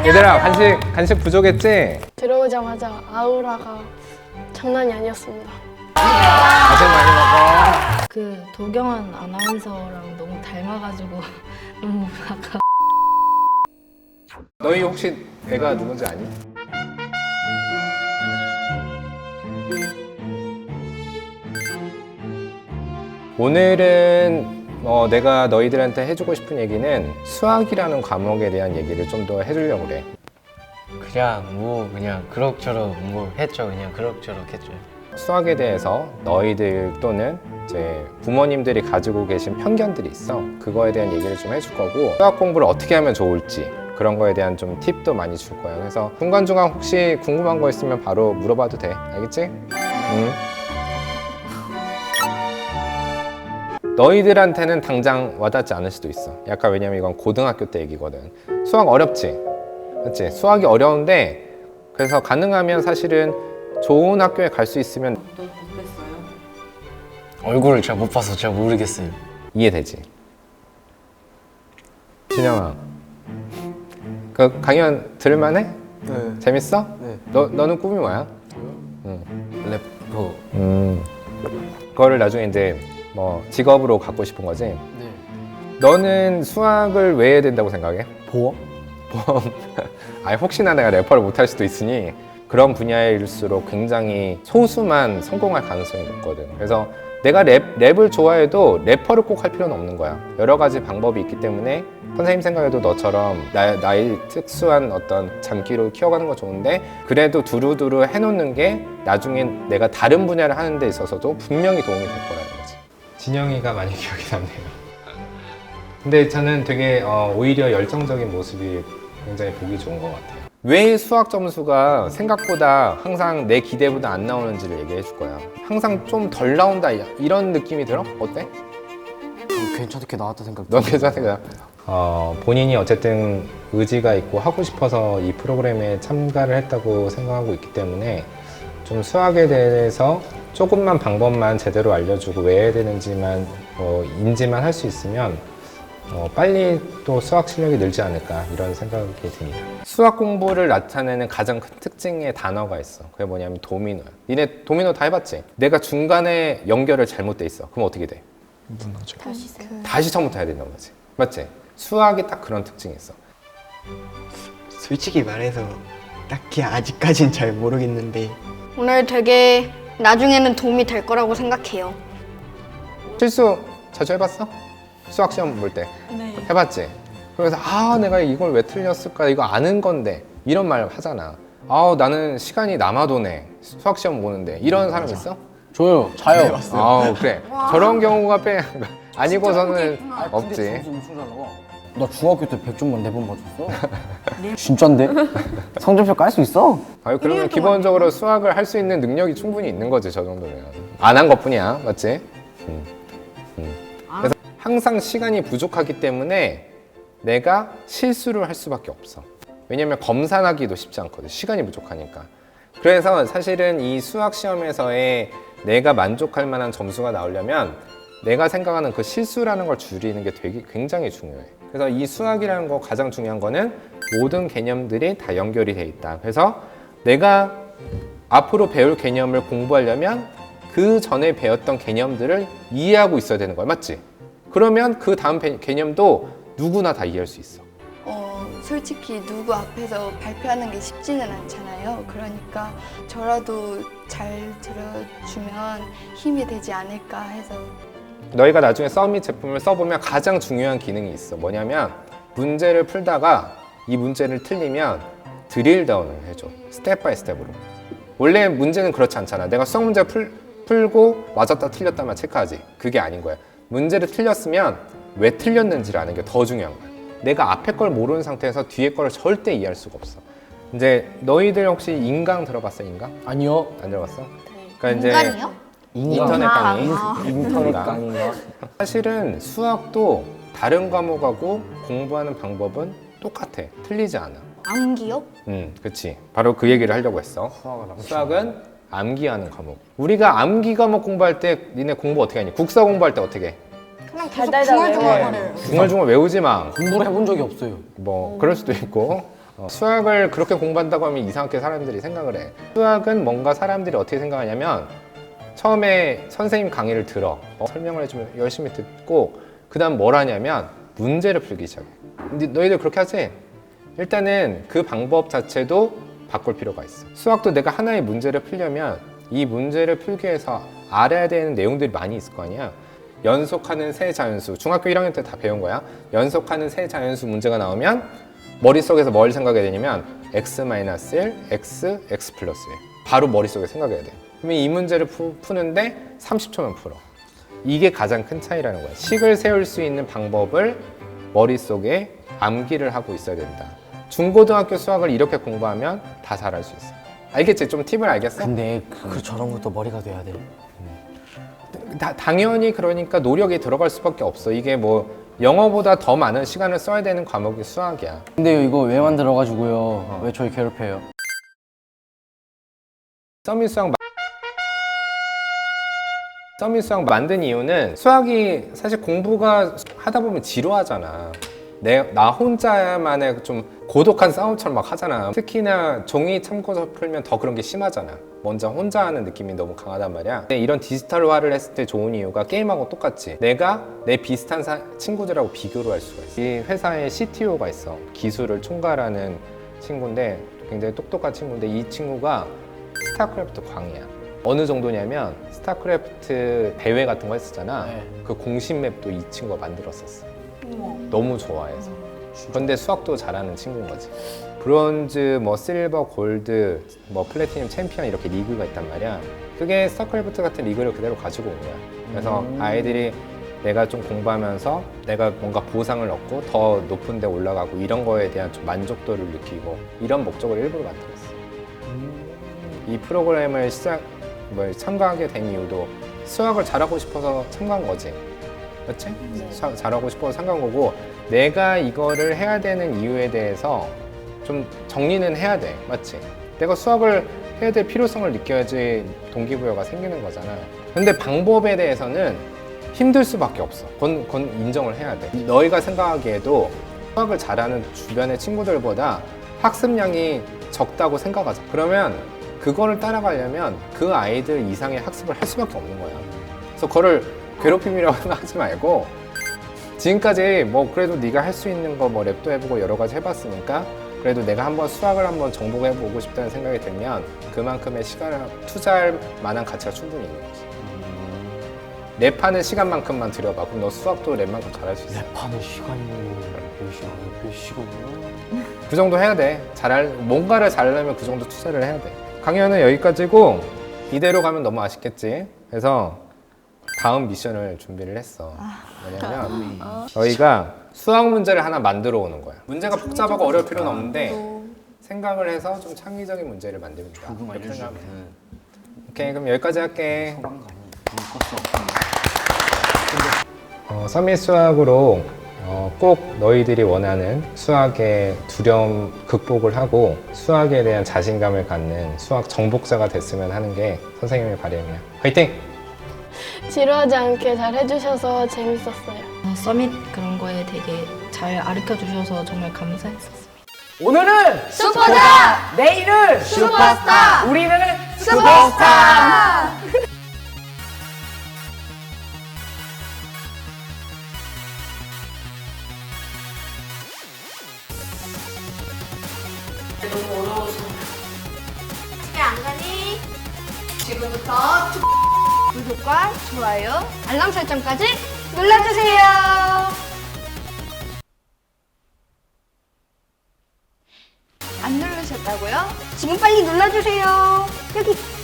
얘들아 간식 부족했지? 들어오자마자 아우라가 장난이 아니었습니다. 간식 많이 먹어. 그 도경환 아나운서랑 너무 닮아가지고 너무 아까 너희 혹시 애가 누군지 아니? 오늘은 내가 너희들한테 해주고 싶은 얘기는 수학이라는 과목에 대한 얘기를 좀 더 해주려고 그래. 그냥 그럭저럭 뭐 했죠. 그냥 그럭저럭 했죠. 수학에 대해서 너희들 또는 이제 부모님들이 가지고 계신 편견들이 있어. 그거에 대한 얘기를 좀 해줄 거고, 수학 공부를 어떻게 하면 좋을지 그런 거에 대한 좀 팁도 많이 줄 거야. 그래서 중간중간 혹시 궁금한 거 있으면 바로 물어봐도 돼. 알겠지? 응. 너희들한테는 당장 와닿지 않을 수도 있어. 약간 왜냐면 이건 고등학교 때 얘기거든. 수학 어렵지? 맞지? 수학이 어려운데, 그래서 가능하면 사실은 좋은 학교에 갈 수 있으면 얼굴을 잘 못 봐서 잘 모르겠어요. 이해되지? 진영아, 그 강연 들을만해? 네. 재밌어? 네. 너는 꿈이 뭐야? 래퍼. 그거를 나중에 이제 뭐 직업으로 갖고 싶은 거지? 네. 너는 수학을 왜 해야 된다고 생각해? 보험? 아니 혹시나 내가 래퍼를 못할 수도 있으니 그런 분야일수록 굉장히 소수만 성공할 가능성이 높거든. 그래서 내가 랩을 좋아해도 래퍼를 꼭 할 필요는 없는 거야. 여러 가지 방법이 있기 때문에 선생님 생각에도 너처럼 나의 특수한 어떤 장기로 키워가는 거 좋은데, 그래도 두루두루 해놓는 게 나중에 내가 다른 분야를 하는 데 있어서도 분명히 도움이 될 거라는 거지. 진영이가 많이 기억이 남네요. 근데 저는 되게 오히려 열정적인 모습이 굉장히 보기 좋은 것 같아요. 왜 수학 점수가 생각보다 항상 내 기대보다 안 나오는지를 얘기해 줄 거야. 항상 좀 덜 나온다 이런 느낌이 들어? 어때? 괜찮게 나왔다 생각. 넌 괜찮아? 본인이 어쨌든 의지가 있고 하고 싶어서 이 프로그램에 참가를 했다고 생각하고 있기 때문에 좀 수학에 대해서 조금만 방법만 제대로 알려주고 왜 해야 되는지만 인지만 할 수 있으면 빨리 또 수학 실력이 늘지 않을까 이런 생각이 듭니다. 수학 공부를 나타내는 가장 큰 특징의 단어가 있어. 그게 뭐냐면 도미노야. 니네 도미노 다 해봤지? 내가 중간에 연결을 잘못돼 있어. 그럼 어떻게 돼? 무너져. 다시 처음부터 해야 된다는 거지. 맞지? 수학이 딱 그런 특징이 있어. 솔직히 말해서 딱히 아직까진 잘 모르겠는데 오늘 되게 나중에는 도움이 될 거라고 생각해요. 실수 자주 해봤어? 수학 시험 볼 때? 네. 해봤지? 그래서 내가 이걸 왜 틀렸을까? 이거 아는 건데 이런 말 하잖아. 나는 시간이 남아도네. 수학 시험 보는데 이런 사람 있어? 저요. 자요. 그래. 저런 경우가 아니고서는 없지. 나 중학교 때 100점 만 4번 맞았어. 진짠데? 성적표 깔 수 있어? 그러면 기본적으로 수학을 할 수 있는 능력이 충분히 있는 거지. 저 정도면 안 한 것뿐이야. 맞지? 그래서 항상 시간이 부족하기 때문에 내가 실수를 할 수밖에 없어. 왜냐면 검산하기도 쉽지 않거든. 시간이 부족하니까. 그래서 사실은 이 수학 시험에서의 내가 만족할 만한 점수가 나오려면 내가 생각하는 그 실수라는 걸 줄이는 게 되게 굉장히 중요해. 그래서 이 수학이라는 거 가장 중요한 거는 모든 개념들이 다 연결이 돼 있다. 그래서 내가 앞으로 배울 개념을 공부하려면 그 전에 배웠던 개념들을 이해하고 있어야 되는 거야. 맞지? 그러면 그 다음 개념도 누구나 다 이해할 수 있어. 솔직히 누구 앞에서 발표하는 게 쉽지는 않잖아요. 그러니까 저라도 잘 들어주면 힘이 되지 않을까 해서. 너희가 나중에 서밋 제품을 써보면 가장 중요한 기능이 있어. 뭐냐면 문제를 풀다가 이 문제를 틀리면 드릴 다운을 해줘. 스텝 바이 스텝으로. 원래 문제는 그렇지 않잖아. 내가 수학 문제 풀고 맞았다 틀렸다만 체크하지. 그게 아닌 거야. 문제를 틀렸으면 왜 틀렸는지를 아는 게 더 중요한 거야. 내가 앞에 걸 모르는 상태에서 뒤에 걸 절대 이해할 수가 없어. 이제 너희들 혹시 인강 들어봤어? 인강? 아니요. 안 들어봤어? 그러니까 이제 인간이요? 인터넷 강의. 인터넷 강의인가? 사실은 수학도 다른 과목하고 공부하는 방법은 똑같아. 틀리지 않아. 암기요? 그치. 바로 그 얘기를 하려고 했어. 수학은 암기하는 과목. 우리가 암기 과목 공부할 때 니네 공부 어떻게 하니? 국사 공부할 때 어떻게 해? 그냥 계속 중얼중얼거려요. 중얼중얼 외우지 마. 공부를 해본 적이 없어요. 뭐 그럴 수도 있고. 수학을 그렇게 공부한다고 하면 이상하게 사람들이 생각을 해. 수학은 뭔가 사람들이 어떻게 생각하냐면 처음에 선생님 강의를 들어 설명을 해주면 열심히 듣고 그 다음 뭘 하냐면 문제를 풀기 시작해. 근데 너희들 그렇게 하지? 일단은 그 방법 자체도 바꿀 필요가 있어. 수학도 내가 하나의 문제를 풀려면 이 문제를 풀기 위해서 알아야 되는 내용들이 많이 있을 거 아니야. 연속하는 세 자연수, 중학교 1학년 때 다 배운 거야. 연속하는 세 자연수 문제가 나오면 머릿속에서 뭘 생각해야 되냐면 x-1, x, x 플러스 1 바로 머릿속에 생각해야 돼. 그러면 이 문제를 푸는데 30초면 풀어. 이게 가장 큰 차이라는 거야. 식을 세울 수 있는 방법을 머릿속에 암기를 하고 있어야 된다. 중고등학교 수학을 이렇게 공부하면 다 잘할 수 있어. 알겠지? 좀 팁을 알겠어? 근데 저런 것도 머리가 돼야 돼. 당연히 그러니까 노력이 들어갈 수밖에 없어. 이게 뭐 영어보다 더 많은 시간을 써야 되는 과목이 수학이야. 근데요, 이거 왜 만들어가지고요? 왜 저희 괴롭혀요? 서밋 수학 만든 이유는 수학이 사실 공부가 하다 보면 지루하잖아. 나 혼자만의 좀 고독한 싸움처럼 막 하잖아. 특히나 종이 참고서 풀면 더 그런 게 심하잖아. 먼저 혼자 하는 느낌이 너무 강하단 말이야. 근데 이런 디지털화를 했을 때 좋은 이유가 게임하고 똑같지. 내가 내 비슷한 친구들하고 비교를 할 수가 있어. 이 회사에 CTO가 있어. 기술을 총괄하는 친구인데 굉장히 똑똑한 친구인데 이 친구가 스타크래프트 광이야. 어느 정도냐면 스타크래프트 대회 같은 거 했었잖아. 네. 그 공식 맵도 이 친구가 만들었었어. 너무 좋아해서. 그런데 수학도 잘하는 친구인 거지. 브론즈, 뭐 실버, 골드, 뭐 플래티넘, 챔피언 이렇게 리그가 있단 말이야. 그게 스타크래프트 같은 리그를 그대로 가지고 온 거야. 그래서 아이들이 내가 좀 공부하면서 내가 뭔가 보상을 얻고 더 높은 데 올라가고 이런 거에 대한 좀 만족도를 느끼고 이런 목적을 일부러 만들었어. 이 프로그램을 참가하게 된 이유도 수학을 잘하고 싶어서 참가한 거지. 그렇지? 수학 잘하고 싶어서 참가한 거고 내가 이거를 해야 되는 이유에 대해서 좀 정리는 해야 돼. 맞지? 내가 수학을 해야 될 필요성을 느껴야지 동기부여가 생기는 거잖아. 근데 방법에 대해서는 힘들 수밖에 없어. 그건 인정을 해야 돼. 너희가 생각하기에도 수학을 잘하는 주변의 친구들보다 학습량이 적다고 생각하자. 그러면 그거를 따라가려면 그 아이들 이상의 학습을 할 수밖에 없는 거야. 그래서 그거를 괴롭힘이라고 생각하지 말고 지금까지 뭐 그래도 네가 할 수 있는 거 뭐 랩도 해보고 여러 가지 해봤으니까 그래도 내가 한번 수학을 한번 정복해보고 싶다는 생각이 들면 그만큼의 시간을 투자할 만한 가치가 충분히 있는 거지. 랩하는 시간만큼만 들여봐. 그럼 너 수학도 랩만큼 잘할 수 있어. 랩하는 시간이 몇 시간이야? 그 정도 해야 돼. 뭔가를 잘하려면 그 정도 투자를 해야 돼. 강연은 여기까지고 이대로 가면 너무 아쉽겠지. 그래서 다음 미션을 준비를 했어. 뭐냐면 저희가 수학 문제를 하나 만들어 오는 거야. 문제가 복잡하고 어려울 필요는 없는데 생각을 해서 좀 창의적인 문제를 만듭니다. 이렇게 생각하면 돼. 오케이, 그럼 여기까지 할게. 서밋 수학으로 꼭 너희들이 원하는 수학의 두려움 극복을 하고 수학에 대한 자신감을 갖는 수학 정복자가 됐으면 하는 게 선생님의 바람이야. 화이팅! 지루하지 않게 잘 해주셔서 재밌었어요. 서밋 그런 거에 되게 잘 가르쳐 주셔서 정말 감사했었습니다. 오늘은 슈퍼스타! 내일은 슈퍼스타! 우리는 슈퍼스타! 학교 안 가니? 지금부터 구독과 좋아요 알람 설정까지 눌러주세요. 안 누르셨다고요? 지금 빨리 눌러주세요. 여기.